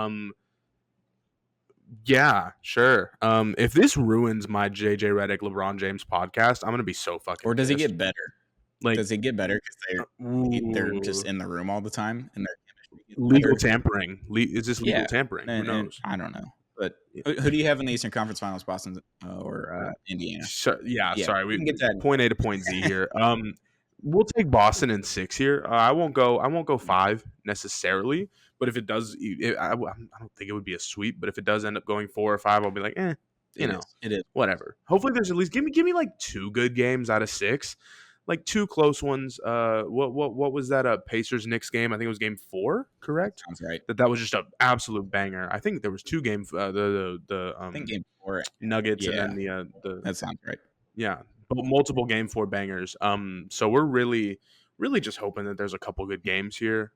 [SPEAKER 2] Yeah, sure. If this ruins my JJ Redick LeBron James podcast, I'm gonna be so fucking.
[SPEAKER 1] Or does
[SPEAKER 2] pissed.
[SPEAKER 1] he get better? Like, does he get better because they're just in the room all the time and
[SPEAKER 2] legal tampering. Is this legal
[SPEAKER 1] Yeah,
[SPEAKER 2] tampering? Who
[SPEAKER 1] and
[SPEAKER 2] knows?
[SPEAKER 1] I don't know. But who do you have in the Eastern Conference Finals, Boston or Indiana?
[SPEAKER 2] Yeah,
[SPEAKER 1] Yeah,
[SPEAKER 2] sorry.
[SPEAKER 1] we can get that.
[SPEAKER 2] Point A to point Z here. We'll take Boston in 6 here. I won't go. I won't go 5 necessarily. But if it does, I don't think it would be a sweep. But if it does end up going 4 or 5, I'll be like,
[SPEAKER 1] It is. It is.
[SPEAKER 2] whatever. Hopefully, there's at least give me like 2 good games out of 6, like 2 close ones. What was that? A Pacers Knicks game? I think it was game 4. Correct.
[SPEAKER 1] Sounds right.
[SPEAKER 2] That was just an absolute banger. I think there was 2 games.
[SPEAKER 1] I think game 4.
[SPEAKER 2] Nuggets
[SPEAKER 1] Yeah,
[SPEAKER 2] and then the
[SPEAKER 1] that sounds right.
[SPEAKER 2] yeah, but multiple game 4 bangers. So we're really just hoping that there's a couple good games here.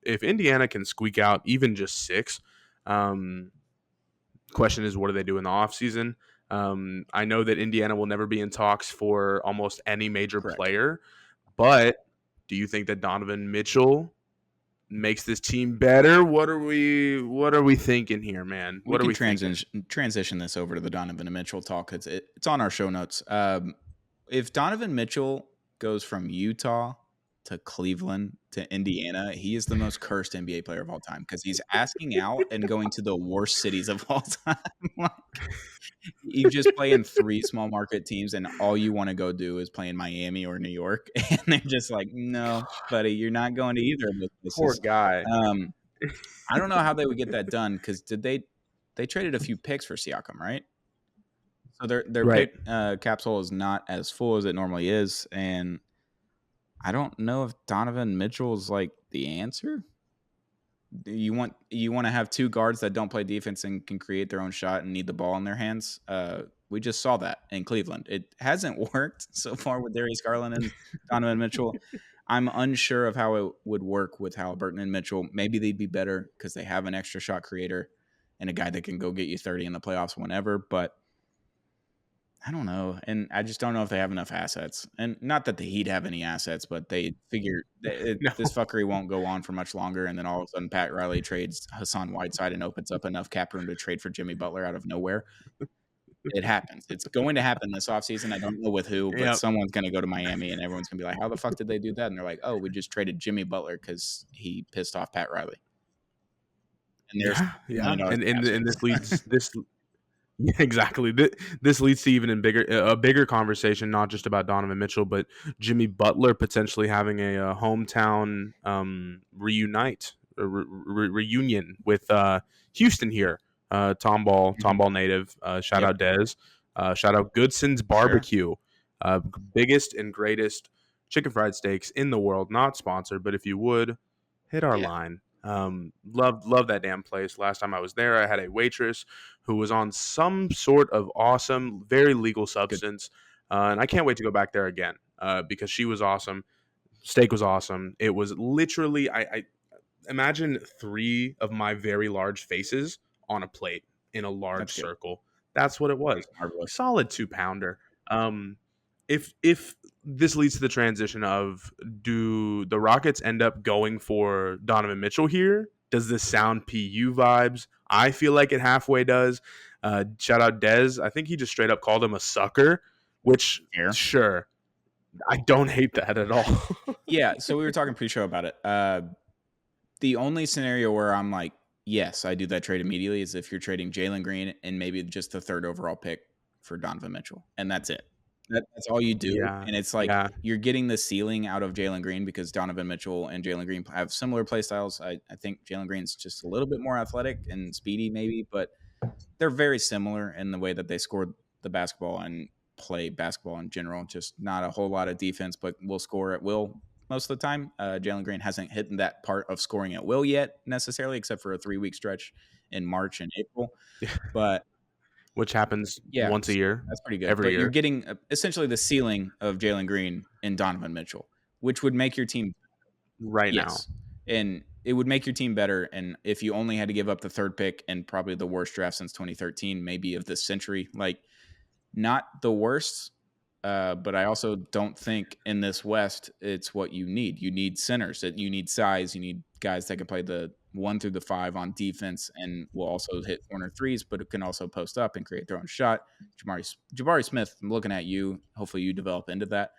[SPEAKER 2] If Indiana can squeak out even just 6, question is what do they do in the offseason? I know that Indiana will never be in talks for almost any major
[SPEAKER 1] Correct.
[SPEAKER 2] player, but do you think that Donovan Mitchell makes this team better? What are we thinking here, man? What are we
[SPEAKER 1] transition this over to the Donovan Mitchell talk? It's on our show notes. If Donovan Mitchell goes from Utah to Cleveland to Indiana, he is the most cursed NBA player of all time because he's asking out and going to the worst cities of all time. Like, you just play in 3 small market teams, and all you want to go do is play in Miami or New York, and they're just like, "No, buddy, you're not going to either of those places."
[SPEAKER 2] Poor guy.
[SPEAKER 1] I don't know how they would get that done because they traded a few picks for Siakam, right? So their
[SPEAKER 2] Right.
[SPEAKER 1] pick capsule is not as full as it normally is, and I don't know if Donovan Mitchell is like the answer. You want to have 2 guards that don't play defense and can create their own shot and need the ball in their hands. We just saw that in Cleveland. It hasn't worked so far with Darius Garland and Donovan Mitchell. I'm unsure of how it would work with Halliburton and Mitchell. Maybe they'd be better because they have an extra shot creator and a guy that can go get you 30 in the playoffs whenever. But I don't know. And I just don't know if they have enough assets. And not that the Heat have any assets, but they figure this fuckery won't go on for much longer. And then all of a sudden, Pat Riley trades Hassan Whiteside and opens up enough cap room to trade for Jimmy Butler out of nowhere. It happens. It's going to happen this offseason. I don't know with who, but someone's going to go to Miami and everyone's going to be like, how the fuck did they do that? And they're like, oh, we just traded Jimmy Butler because he pissed off Pat Riley. And there's
[SPEAKER 2] and this leads exactly. This leads to even a bigger conversation, not just about Donovan Mitchell, but Jimmy Butler potentially having a hometown reunion with Houston here. Tom Ball native. Shout out Dez. Shout out Goodson's Barbecue. Biggest and greatest chicken fried steaks in the world. Not sponsored, but if you would, hit our line. Love that damn place. Last time I was there, I had a waitress who was on some sort of awesome, very legal substance, and I can't wait to go back there again because she was awesome. Steak was awesome. It was literally, I imagine 3 of my very large faces on a plate in a large circle. That's what it was. Solid 2-pounder. If this leads to the transition of, do the Rockets end up going for Donovan Mitchell here? Does this sound PU vibes? I feel like it halfway does. Shout out Dez. I think he just straight up called him a sucker, which, sure, I don't hate that at all.
[SPEAKER 1] Yeah, so we were talking pre-show about it. The only scenario where I'm like, yes, I do that trade immediately is if you're trading Jalen Green and maybe just the 3rd overall pick for Donovan Mitchell, and that's it. That's all you do.
[SPEAKER 2] Yeah,
[SPEAKER 1] and it's like you're getting the ceiling out of Jalen Green because Donovan Mitchell and Jalen Green have similar play styles. I think Jalen Green's just a little bit more athletic and speedy maybe, but they're very similar in the way that they score the basketball and play basketball in general. Just not a whole lot of defense, but will score at will most of the time. Jalen Green hasn't hit that part of scoring at will yet necessarily, except for a 3-week stretch in March and April. But
[SPEAKER 2] which happens once a year.
[SPEAKER 1] That's pretty good.
[SPEAKER 2] Every year.
[SPEAKER 1] You're getting essentially the ceiling of Jalen Green and Donovan Mitchell, which would make your team
[SPEAKER 2] now.
[SPEAKER 1] And it would make your team better. And if you only had to give up the 3rd pick and probably the worst draft since 2013, maybe of this century, like not the worst, but I also don't think in this West it's what you need. You need centers. You need size. You need guys that can play the 1 through the 5 on defense and will also hit corner threes, but it can also post up and create their own shot. Jabari Smith, I'm looking at you. Hopefully you develop into that.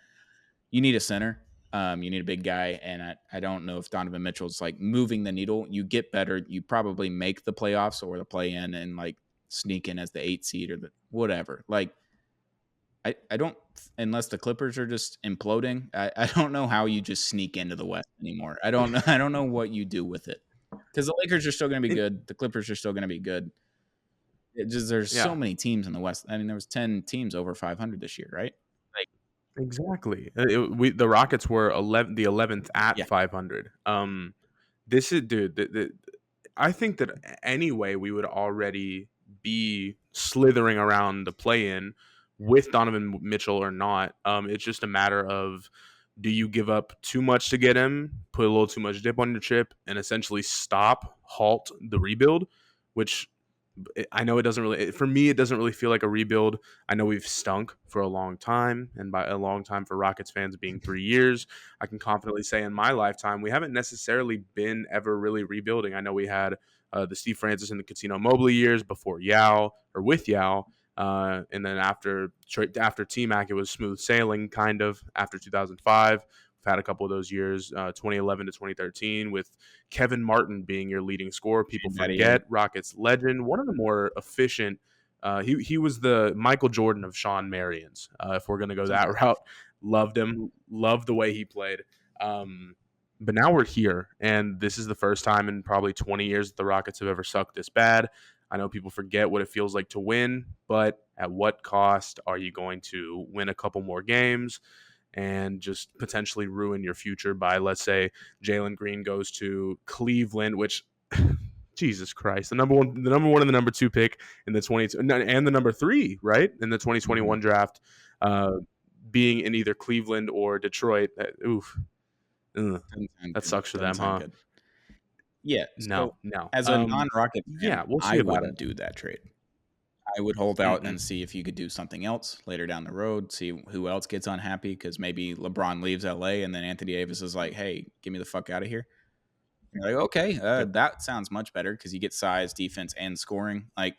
[SPEAKER 1] You need a center. You need a big guy, and I don't know if Donovan Mitchell's like moving the needle. You get better, you probably make the playoffs or the play in and like sneak in as the 8 seed or the whatever. Like I don't, unless the Clippers are just imploding. I don't know how you just sneak into the West anymore. I don't know. I don't know what you do with it, because the Lakers are still going to be good. The Clippers are still going to be good. There's so many teams in the West. I mean, there was 10 teams over 500 this year, right? Like
[SPEAKER 2] Exactly. The Rockets were the 11th at 500. This is, dude. I think that anyway we would already be slithering around the play-in with Donovan Mitchell or not. It's just a matter of, do you give up too much to get him, put a little too much dip on your chip, and essentially halt the rebuild, which I know it doesn't really, for me, it doesn't really feel like a rebuild. I know we've stunk for a long time, and by a long time for Rockets fans being 3 years, I can confidently say in my lifetime, we haven't necessarily been ever really rebuilding. I know we had the Steve Francis and the Casino Mobley years before Yao, or with Yao, and then after T-Mac, it was smooth sailing, kind of, after 2005. We've had a couple of those years, 2011 to 2013, with Kevin Martin being your leading scorer. People forget Rockets legend, one of the more efficient. He was the Michael Jordan of Sean Marions, if we're going to go that route. Loved him. Loved the way he played. But now we're here, and this is the first time in probably 20 years that the Rockets have ever sucked this bad. I know people forget what it feels like to win, but at what cost are you going to win a couple more games and just potentially ruin your future by, let's say, Jalen Green goes to Cleveland, which Jesus Christ, the number one and the number 2 pick in the 20 and the number 3, right, in the 2021 draft, being in either Cleveland or Detroit. That sucks for them, huh?
[SPEAKER 1] Good. Yeah.
[SPEAKER 2] No.
[SPEAKER 1] As a non-Rocket fan,
[SPEAKER 2] we'll see
[SPEAKER 1] I wouldn't do that trade. I would hold out and see if you could do something else later down the road, see who else gets unhappy, because maybe LeBron leaves LA and then Anthony Davis is like, hey, get me the fuck out of here. And you're like, okay, that sounds much better, because you get size, defense, and scoring like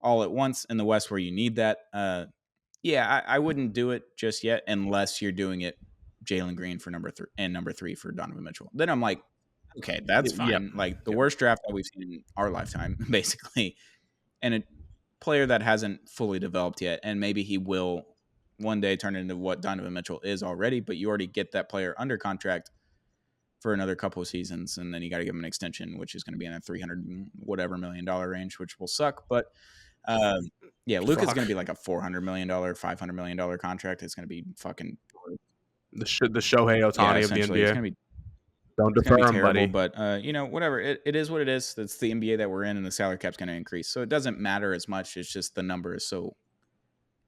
[SPEAKER 1] all at once in the West where you need that. I wouldn't do it just yet unless you're doing it Jalen Green for number 3 and number 3 for Donovan Mitchell. Then I'm like, okay, that's fine. Like the worst draft that we've seen in our lifetime, basically. And a player that hasn't fully developed yet, and maybe he will one day turn into what Donovan Mitchell is already, but you already get that player under contract for another couple of seasons, and then you got to give him an extension, which is going to be in a $300 whatever million range, which will suck. But Luka's going to be like a $400 million, $500 million contract. It's going to be fucking
[SPEAKER 2] the Shohei Ohtani of the NBA.
[SPEAKER 1] It's going to be,
[SPEAKER 2] don't defer him, buddy.
[SPEAKER 1] But whatever. It is what it is. It's the NBA that we're in, and the salary cap's going to increase, so it doesn't matter as much. It's just the number is so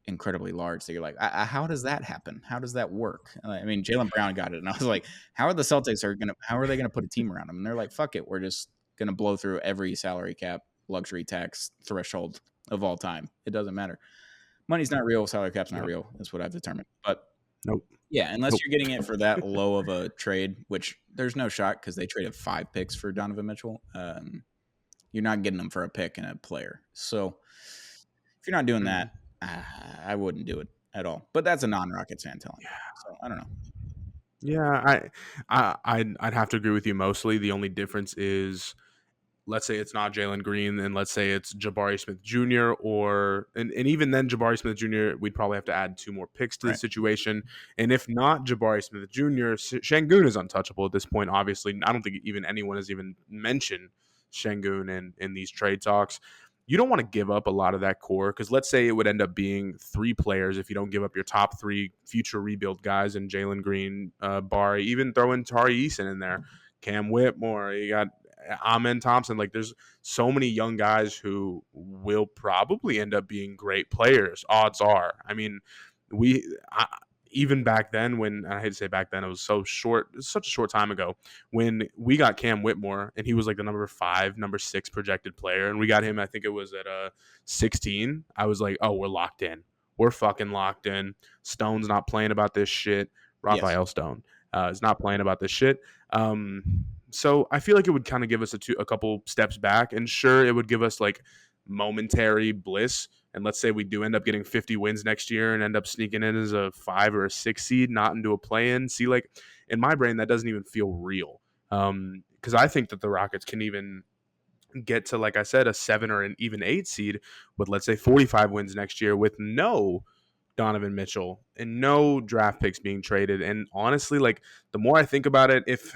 [SPEAKER 1] incredibly large that you're like, how does that happen? How does that work? I mean, Jaylen Brown got it, and I was like, how are the Celtics how are they going to put a team around him? And they're like, fuck it, we're just going to blow through every salary cap, luxury tax threshold of all time. It doesn't matter. Money's not real. Salary cap's not real. That's what I've determined. But unless you're getting it for that low of a trade, which there's no shot because they traded 5 picks for Donovan Mitchell. You're not getting them for a pick and a player. So if you're not doing that, I wouldn't do it at all. But that's a non-Rockets fan telling me. So I don't know.
[SPEAKER 2] Yeah, I'd have to agree with you mostly. The only difference is, let's say it's not Jalen Green, and let's say it's Jabari Smith Jr. and even then Jabari Smith Jr., we'd probably have to add 2 more picks to the situation. And if not Jabari Smith Jr., Şengün is untouchable at this point, obviously. I don't think even anyone has even mentioned Şengün in these trade talks. You don't want to give up a lot of that core, because let's say it would end up being 3 players if you don't give up your top 3 future rebuild guys in Jalen Green, Bari, even throw in Tari Eason in there, Cam Whitmore, you got Amen Thompson. Like, there's so many young guys who will probably end up being great players, odds are. I mean, even back then, when I hate to say back then, it was so short, such a short time ago, when we got Cam Whitmore and he was like the number 5, number 6 projected player, and we got him, I think it was at 16. I was like, oh, we're locked in. We're fucking locked in. Stone's not playing about this shit. Raphael Stone is not playing about this shit. So I feel like it would kind of give us a couple steps back, and sure, it would give us like momentary bliss, and let's say we do end up getting 50 wins next year and end up sneaking in as a 5 or a 6 seed, not into a play-in. See, like in my brain, that doesn't even feel real. Because I think that the Rockets can even get to, like I said, a 7 or an even 8 seed with, let's say, 45 wins next year with no Donovan Mitchell and no draft picks being traded. And honestly, like the more I think about it, if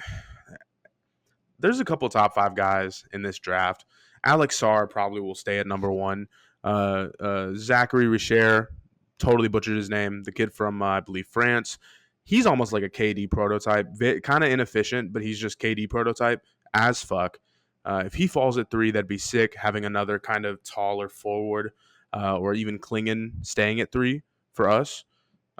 [SPEAKER 2] there's a couple top 5 guys in this draft, Alex Sarr probably will stay at number 1. Zachary Richer, totally butchered his name, the kid from I believe France. He's almost like a KD prototype, kind of inefficient, but he's just KD prototype as fuck. If he falls at 3, that'd be sick. Having another kind of taller forward, or even Klingon staying at 3 for us.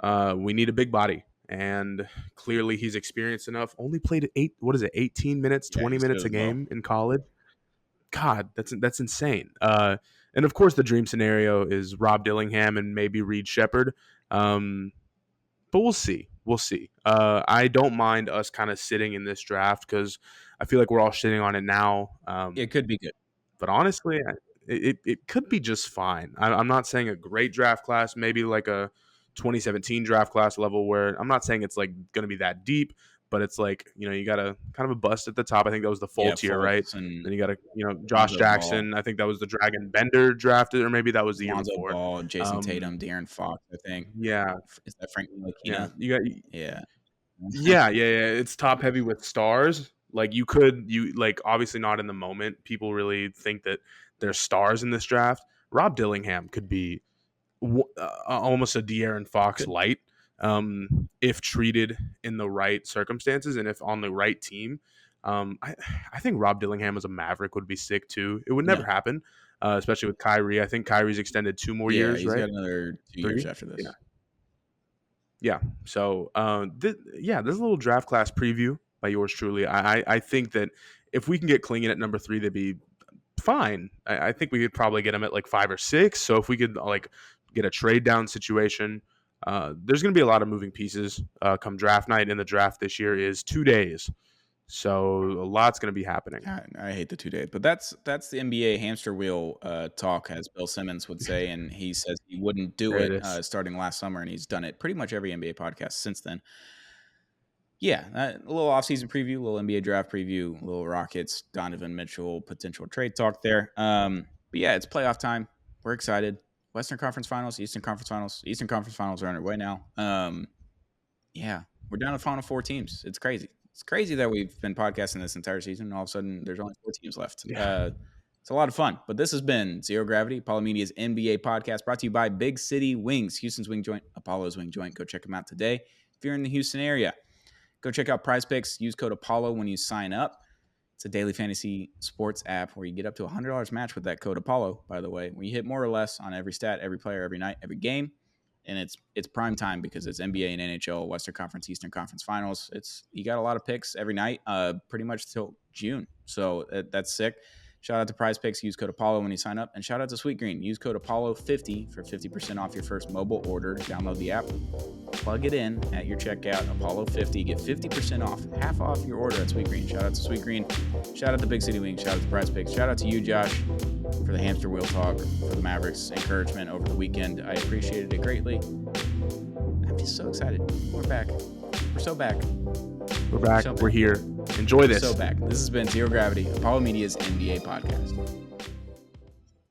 [SPEAKER 2] We need a big body, and clearly he's experienced enough. Only played 18 minutes, 20 minutes a game in college. God, that's insane. And of course, the dream scenario is Rob Dillingham and maybe Reed Shepherd. But we'll see. We'll see. I don't mind us kind of sitting in this draft because I feel like we're all shitting on it now.
[SPEAKER 1] It could be good.
[SPEAKER 2] But honestly, it could be just fine. I'm not saying a great draft class, maybe like a 2017 draft class level where I'm not saying it's like going to be that deep, but it's like, you got a kind of a bust at the top. I think that was the full tier, right? And then you got Josh Jackson.
[SPEAKER 1] Ball.
[SPEAKER 2] I think that was the Dragon Bender drafted, or maybe that was the year before.
[SPEAKER 1] Ball, Jason Tatum, De'Aaron Fox, I think.
[SPEAKER 2] Yeah.
[SPEAKER 1] Is that Frank
[SPEAKER 2] Ntilikina?
[SPEAKER 1] Yeah.
[SPEAKER 2] Yeah. It's top heavy with stars. Like like obviously not in the moment. People really think that there's stars in this draft. Rob Dillingham could be almost a De'Aaron Fox light if treated in the right circumstances and if on the right team. I think Rob Dillingham as a Maverick would be sick too. It would never happen, especially with Kyrie. I think Kyrie's extended 2 more years,
[SPEAKER 1] he's
[SPEAKER 2] right?
[SPEAKER 1] got another 2 years after this.
[SPEAKER 2] Yeah. So, there's a little draft class preview by yours truly. I think that if we can get Klingon at number 3, that'd be fine. I think we could probably get him at like 5 or 6. So if we could like get a trade down situation, there's going to be a lot of moving pieces come draft night. And the draft this year is 2 days. So a lot's going to be happening.
[SPEAKER 1] I hate the 2 days, but that's the NBA hamster wheel talk, as Bill Simmons would say, and he says he wouldn't do it starting last summer, and he's done it pretty much every NBA podcast since then. Yeah, a little offseason preview, a little NBA draft preview, a little Rockets, Donovan Mitchell potential trade talk there. But yeah, it's playoff time. We're excited. Western Conference Finals, Eastern Conference Finals. Eastern Conference Finals are underway now. Yeah, we're down to Final 4 teams. It's crazy. It's crazy that we've been podcasting this entire season, and all of a sudden there's only 4 teams left. Yeah. It's a lot of fun. But this has been Zero Gravity, Apollo Media's NBA podcast, brought to you by Big City Wings, Houston's wing joint, Apollo's wing joint. Go check them out today if you're in the Houston area. Go check out Prize Picks. Use code Apollo when you sign up. It's a daily fantasy sports app where you get up to $100 match with that code Apollo, by the way. When you hit more or less on every stat, every player, every night, every game. And it's prime time because it's NBA and NHL, Western Conference, Eastern Conference Finals. You got a lot of picks every night, pretty much till June. So that's sick. Shout out to Prize Picks. Use code Apollo when you sign up. And shout out to Sweet Green. Use code Apollo50 for 50% off your first mobile order. Download the app. Plug it in at your checkout. Apollo50. Get 50% off. Half off your order at Sweet Green. Shout out to Sweet Green. Shout out to Big City Wings. Shout out to Prize Picks. Shout out to you, Josh, for the hamster wheel talk, for the Mavericks encouragement over the weekend. I appreciated it greatly. I'm just so excited. We're back. We're so back.
[SPEAKER 2] We're back. We're here. Enjoy this.
[SPEAKER 1] So back. This has been Zero Gravity, Apollo Media's NBA podcast.